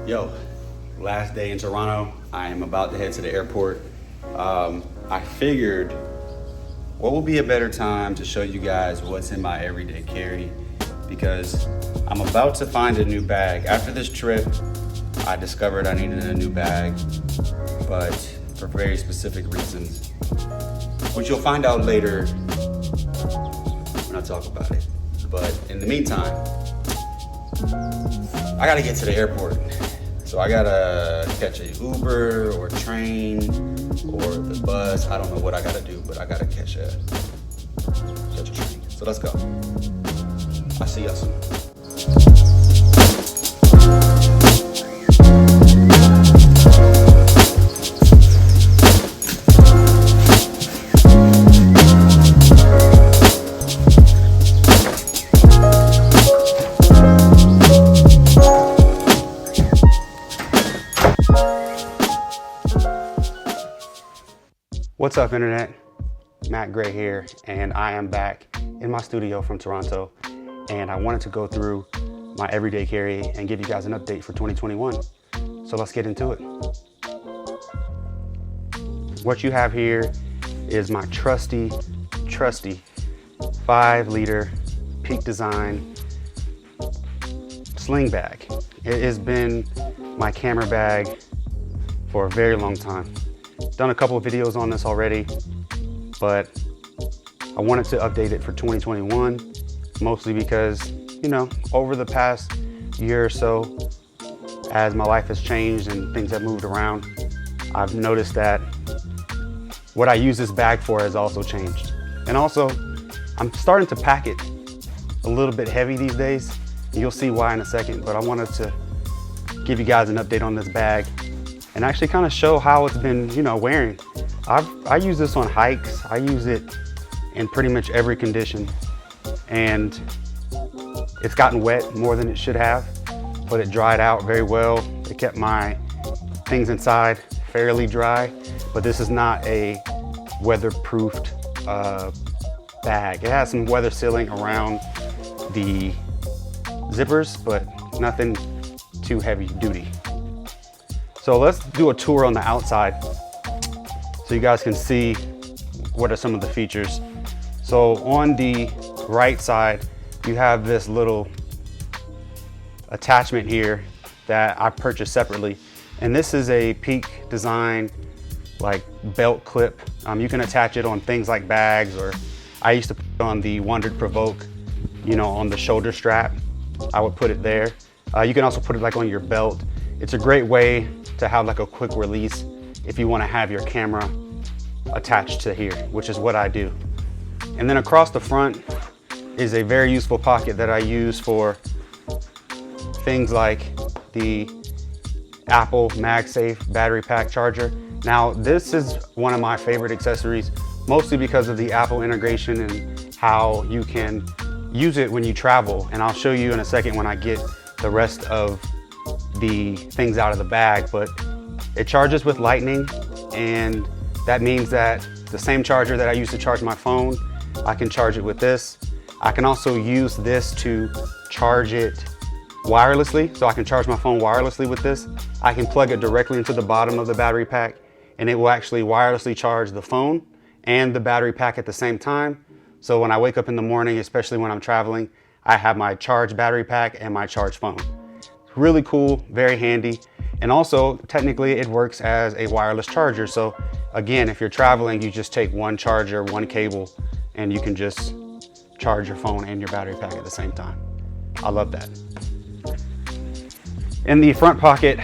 Yo, last day in Toronto. I am about to head to the airport. I figured what would be a better time to show you guys what's in my everyday carry, because I'm about to find a new bag. After this trip, I discovered I needed a new bag, but for very specific reasons, which you'll find out later when I talk about it. But in the meantime, I gotta get to the airport. So I gotta catch an Uber or train or the bus. I don't know what I gotta do, but I gotta catch a train. So let's go. I'll see y'all soon. What's up, Internet? Matt Gray here, and I am back in my studio from Toronto, and I wanted to go through my everyday carry and give you guys an update for 2021. So let's get into it. What you have here is my trusty 5-liter Peak Design sling bag. It has been my camera bag for a very long time. Done a couple of videos on this already, but I wanted to update it for 2021, mostly because, you know, over the past year or so, as my life has changed and things have moved around, I've noticed that what I use this bag for has also changed. And also, I'm starting to pack it a little bit heavy these days. You'll see why in a second, but I wanted to give you guys an update on this bag and actually kind of show how it's been, you know, wearing. I use this on hikes. I use it in pretty much every condition, and it's gotten wet more than it should have, but it dried out very well. It kept my things inside fairly dry, but this is not a weatherproofed bag. It has some weather sealing around the zippers, but nothing too heavy duty. So let's do a tour on the outside so you guys can see what are some of the features. So on the right side, you have this little attachment here that I purchased separately. And this is a Peak Design like belt clip. You can attach it on things like bags, or I used to put it on the Wondered Provoke, you know, on the shoulder strap. I would put it there. You can also put it like on your belt. It's a great way to have like a quick release if you want to have your camera attached to here, which is what I do. And then across the front is a very useful pocket that I use for things like the Apple MagSafe battery pack charger. Now, this is one of my favorite accessories, mostly because of the Apple integration and how you can use it when you travel. And I'll show you in a second when I get the rest of the things out of the bag, but it charges with lightning, and that means that the same charger that I use to charge my phone, I can charge it with this. I can also use this to charge it wirelessly, so I can charge my phone wirelessly with this. I can plug it directly into the bottom of the battery pack, and it will actually wirelessly charge the phone and the battery pack at the same time. So when I wake up in the morning, especially when I'm traveling, I have my charged battery pack and my charged phone. Really cool, very handy. And also, technically, it works as a wireless charger. So again, if you're traveling, you just take one charger, one cable, and you can just charge your phone and your battery pack at the same time. I love that. In the front pocket,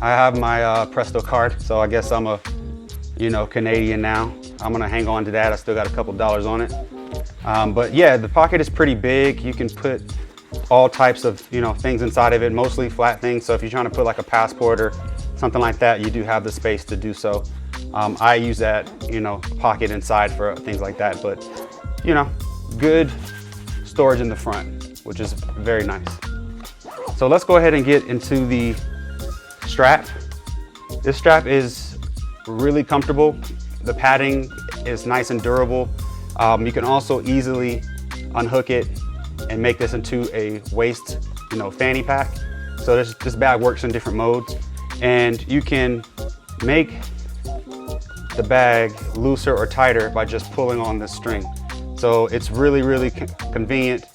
I have my Presto card. So I guess I'm a, you know, Canadian now. I'm gonna hang on to that. I still got a couple dollars on it. But yeah, the pocket is pretty big. You can put all types of, you know, things inside of it, mostly flat things. So if you're trying to put like a passport or something like that, you do have the space to do so. I use that, you know, pocket inside for things like that, but you know, good storage in the front, which is very nice. So let's go ahead and get into the strap. This strap is really comfortable. The padding is nice and durable. You can also easily unhook it and make this into a waist, you know, fanny pack. So this bag works in different modes, and you can make the bag looser or tighter by just pulling on this string. So it's really convenient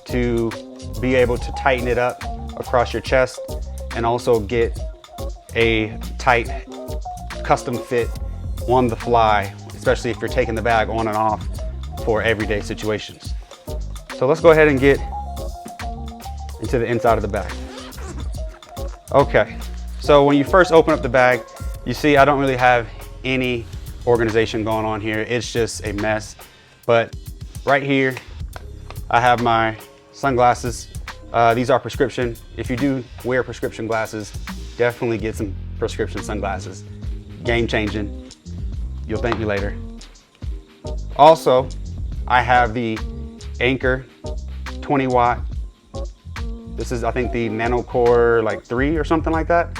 to be able to tighten it up across your chest and also get a tight custom fit on the fly, especially if you're taking the bag on and off for everyday situations. So let's go ahead and get into the inside of the bag. Okay, so when you first open up the bag, you see I don't really have any organization going on here. It's just a mess. But right here, I have my sunglasses. These are prescription. If you do wear prescription glasses, definitely get some prescription sunglasses. Game changing. You'll thank me later. Also, I have the Anchor 20 watt. This is, I think, the Nanocore like 3 or something like that.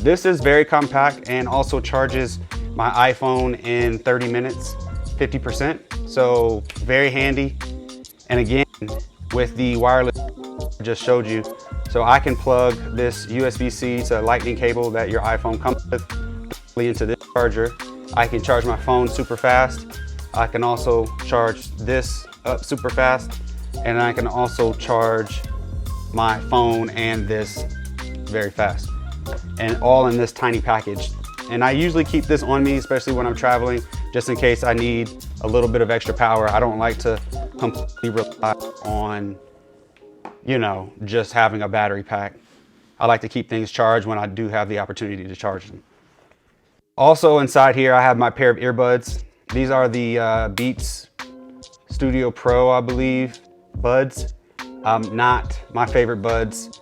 This is very compact and also charges my iPhone in 30 minutes, 50%. So very handy. And again, with the wireless I just showed you, so I can plug this USB-C to lightning cable that your iPhone comes with into this charger. I can charge my phone super fast. I can also charge this up super fast. And I can also charge my phone and this very fast. And all in this tiny package. And I usually keep this on me, especially when I'm traveling, just in case I need a little bit of extra power. I don't like to completely rely on, you know, just having a battery pack. I like to keep things charged when I do have the opportunity to charge them. Also inside here, I have my pair of earbuds. These are the Beats Studio Pro, I believe, buds. Not my favorite buds.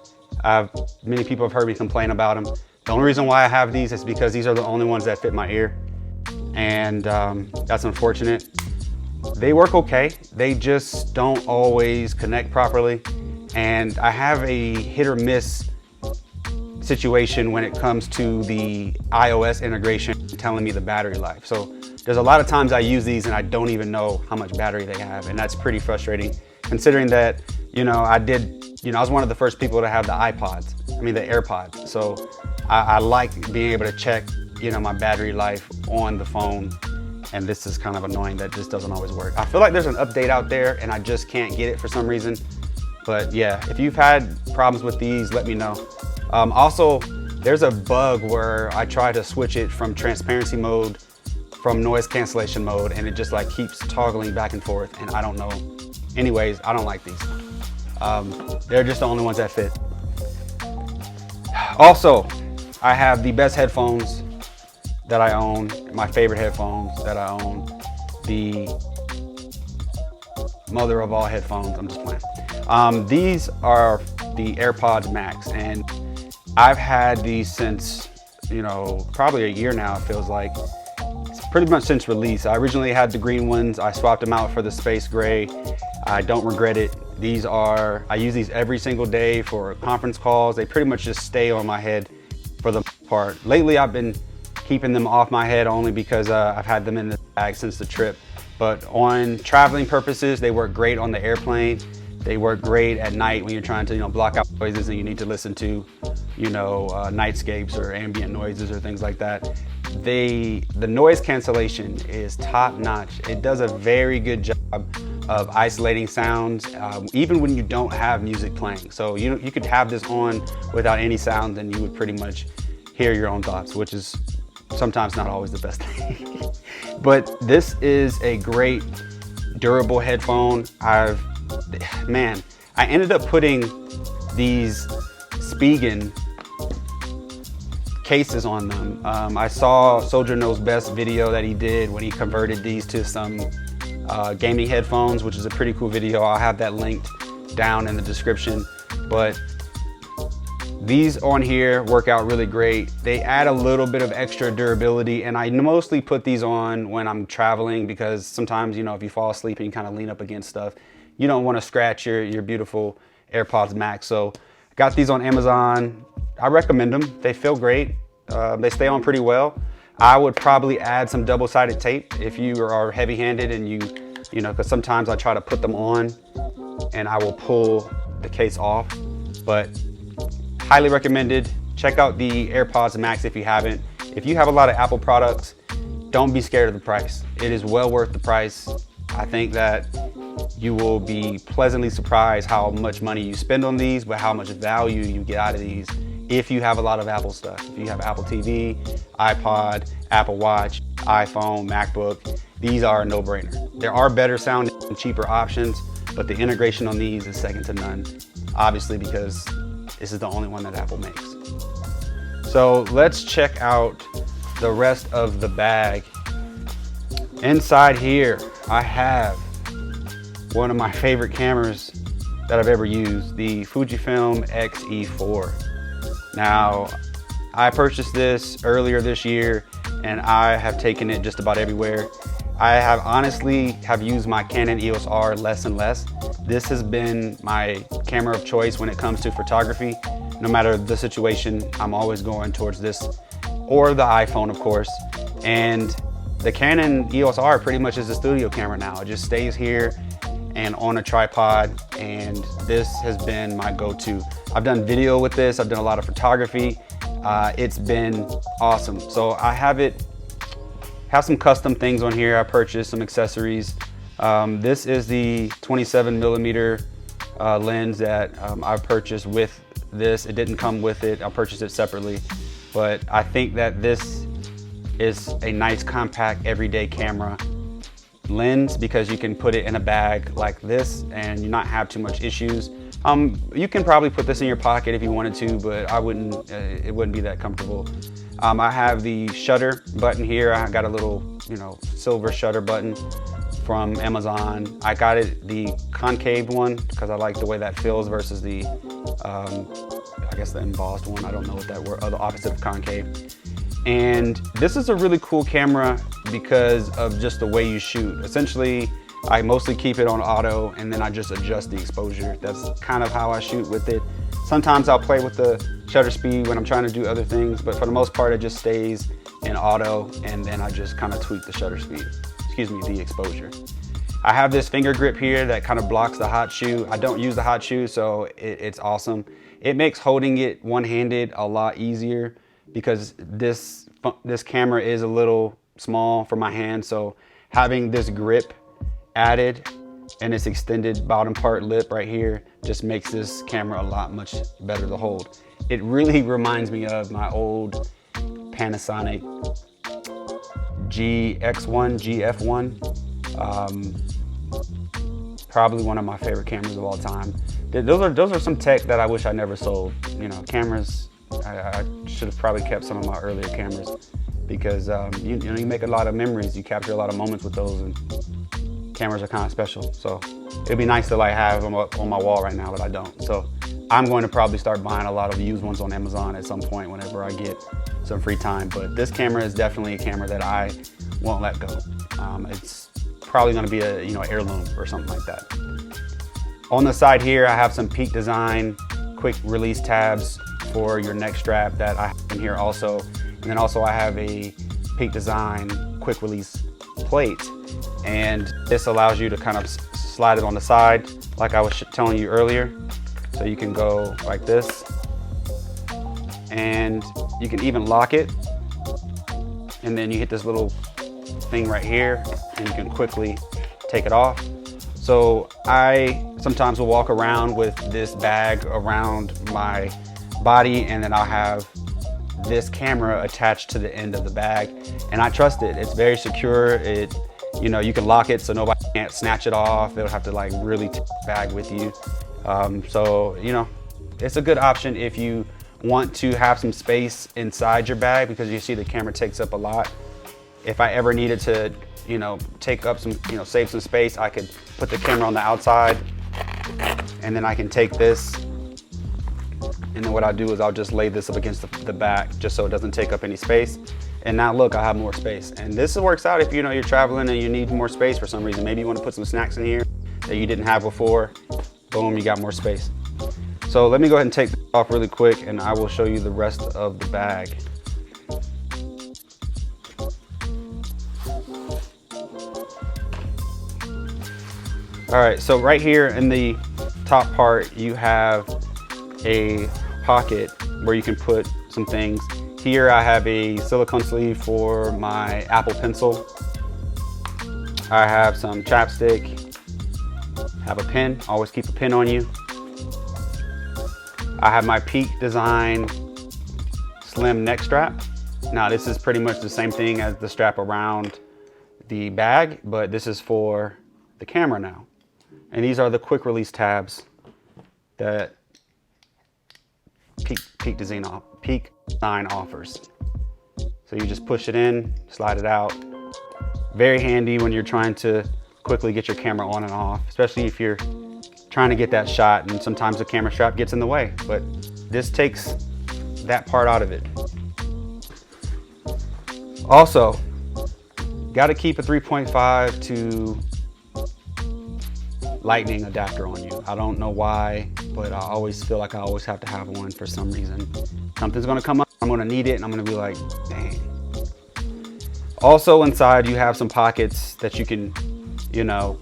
Many people have heard me complain about them. The only reason why I have these is because these are the only ones that fit my ear. And that's unfortunate. They work okay. They just don't always connect properly. And I have a hit or miss situation when it comes to the iOS integration telling me the battery life. So there's a lot of times I use these and I don't even know how much battery they have. And that's pretty frustrating considering that, you know, I was one of the first people to have the AirPods. So I like being able to check, you know, my battery life on the phone. And this is kind of annoying that this doesn't always work. I feel like there's an update out there and I just can't get it for some reason. But yeah, if you've had problems with these, let me know. Also, there's a bug where I try to switch it from transparency mode from noise cancellation mode and it just like keeps toggling back and forth and I don't know. Anyways, I don't like these. They're just the only ones that fit. Also, I have the best headphones that I own, my favorite headphones that I own, the mother of all headphones, I'm just playing. These are the AirPods Max and I've had these since, you know, probably a year now, it feels like. It's pretty much since release. I originally had the green ones. I swapped them out for the space gray. I don't regret it. I use these every single day for conference calls. They pretty much just stay on my head for the most part. Lately, I've been keeping them off my head only because I've had them in the bag since the trip. But on traveling purposes, they work great on the airplane. They work great at night when you're trying to, you know, block out noises and you need to listen to, you know, nightscapes or ambient noises or things like that. The noise cancellation is top notch. It does a very good job of isolating sounds, even when you don't have music playing. So you could have this on without any sound and you would pretty much hear your own thoughts, which is sometimes not always the best thing. But this is a great durable headphone. I ended up putting these Spigen cases on them. I saw Soldier Knows Best video that he did when he converted these to some gaming headphones, which is a pretty cool video. I'll have that linked down in the description. But these on here work out really great. They add a little bit of extra durability, and I mostly put these on when I'm traveling because sometimes, you know, if you fall asleep and you kind of lean up against stuff, you don't want to scratch your beautiful AirPods Max. So I got these on Amazon. I recommend them. They feel great. They stay on pretty well. I would probably add some double-sided tape if you are heavy-handed and you know, because sometimes I try to put them on and I will pull the case off. But highly recommended. Check out the AirPods Max if you haven't. If you have a lot of Apple products, don't be scared of the price. It is well worth the price. I think that you will be pleasantly surprised how much money you spend on these, but how much value you get out of these if you have a lot of Apple stuff. If you have Apple TV, iPod, Apple Watch, iPhone, MacBook, these are a no-brainer. There are better sounding and cheaper options, but the integration on these is second to none, obviously because this is the only one that Apple makes. So let's check out the rest of the bag. Inside here, I have one of my favorite cameras that I've ever used, the Fujifilm X-E4. Now, I purchased this earlier this year and I have taken it just about everywhere. I have honestly used my Canon EOS R less and less. This has been my camera of choice when it comes to photography. No matter the situation, I'm always going towards this, or the iPhone, of course. And the Canon EOS R pretty much is a studio camera now. It just stays here and on a tripod, and this has been my go-to. I've done video with this, I've done a lot of photography. It's been awesome. So I have some custom things on here. I purchased some accessories. This is the 27mm lens that I purchased with this. It didn't come with it, I purchased it separately. But I think that this is a nice compact everyday camera lens because you can put it in a bag like this and not have too much issues. You can probably put this in your pocket if you wanted to, but I wouldn't. It wouldn't be that comfortable. I have the shutter button here. I got a little, silver shutter button from Amazon. I got it the concave one because I like the way that feels versus the, I guess the embossed one. I don't know what that word, or the opposite of concave. And this is a really cool camera because of just the way you shoot. Essentially, I mostly keep it on auto and then I just adjust the exposure. That's kind of how I shoot with it. Sometimes I'll play with the shutter speed when I'm trying to do other things, but for the most part, it just stays in auto and then I just kind of tweak the shutter speed, the exposure. I have this finger grip here that kind of blocks the hot shoe. I don't use the hot shoe, so it's awesome. It makes holding it one-handed a lot easier because this camera is a little small for my hand, so having this grip added and this extended bottom part lip right here just makes this camera a lot much better to hold. It really reminds me of my old Panasonic GX1, GF1. Probably one of my favorite cameras of all time. Those are some tech that I wish I never sold. Cameras, I should have probably kept some of my earlier cameras because you make a lot of memories. You capture a lot of moments with those, and cameras are kind of special. So it'd be nice to have them up on my wall right now, but I don't. So I'm going to probably start buying a lot of used ones on Amazon at some point whenever I get some free time. But this camera is definitely a camera that I won't let go. It's probably going to be a heirloom or something like that. On the side here, I have some Peak Design quick release tabs for your neck strap that I have in here also. And then also I have a Peak Design quick release plate. And this allows you to kind of slide it on the side like I was telling you earlier. So you can go like this. And you can even lock it. And then you hit this little thing right here and you can quickly take it off. So I sometimes will walk around with this bag around my body and then I'll have this camera attached to the end of the bag, and I trust it. It's very secure. You can lock it so nobody can't snatch it off. They'll have to really take the bag with you. So it's a good option if you want to have some space inside your bag, because you see the camera takes up a lot. If I ever needed to take up some, save some space, I could put the camera on the outside and then I can take this, and then what I'll do is I'll just lay this up against the back just so it doesn't take up any space. And now look, I have more space. And this works out if you're traveling and you need more space for some reason. Maybe you want to put some snacks in here that you didn't have before. Boom, you got more space. So let me go ahead and take this off really quick and I will show you the rest of the bag. All right, so right here in the top part, you have a pocket where you can put some things. Here I have a silicone sleeve for my Apple Pencil. I have some chapstick, have a pen, always keep a pen on you. I have my Peak Design slim neck strap. Now this is pretty much the same thing as the strap around the bag, but this is for the camera now. And these are the quick release tabs that Peak Design offers. So you just push it in, slide it out. Very handy when you're trying to quickly get your camera on and off, especially if you're trying to get that shot and sometimes the camera strap gets in the way, but this takes that part out of it. Also, got to keep a 3.5 to lightning adapter on you. I don't know why, but I always feel like I always have to have one for some reason. Something's gonna come up, I'm gonna need it, and I'm gonna be like, dang. Also inside you have some pockets that you can, you know,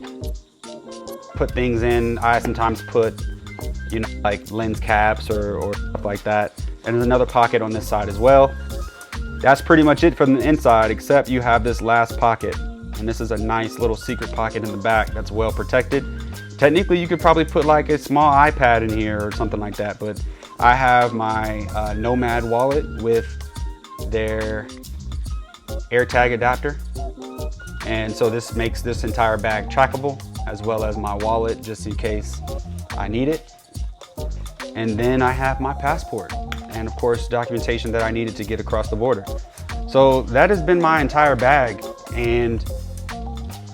put things in. I sometimes put, you know, like lens caps or stuff like that. And there's another pocket on this side as well. That's pretty much it from the inside, except you have this last pocket. And this is a nice little secret pocket in the back that's well protected. Technically, you could probably put like a small iPad in here or something like that, but I have my Nomad wallet with their AirTag adapter. And so this makes this entire bag trackable, as well as my wallet, just in case I need it. And then I have my passport, and of course, documentation that I needed to get across the border. So that has been my entire bag. And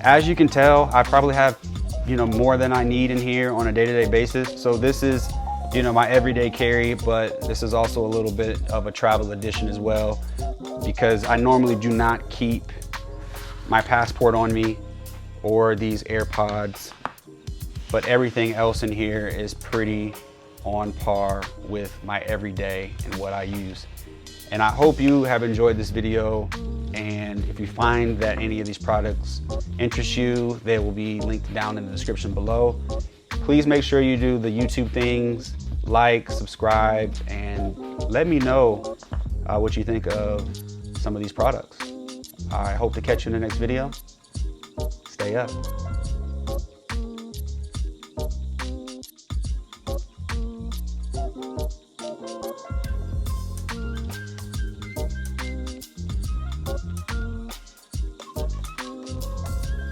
as you can tell, I probably have, you know, more than I need in here on a day-to-day basis. So this is, you know, my everyday carry, but this is also a little bit of a travel edition as well, because I normally do not keep my passport on me or these AirPods, but everything else in here is pretty on par with my everyday and what I use. And I hope you have enjoyed this video. And if you find that any of these products interest you, they will be linked down in the description below. Please make sure you do the YouTube things, like, subscribe, and let me know what you think of some of these products. I hope to catch you in the next video. Stay up.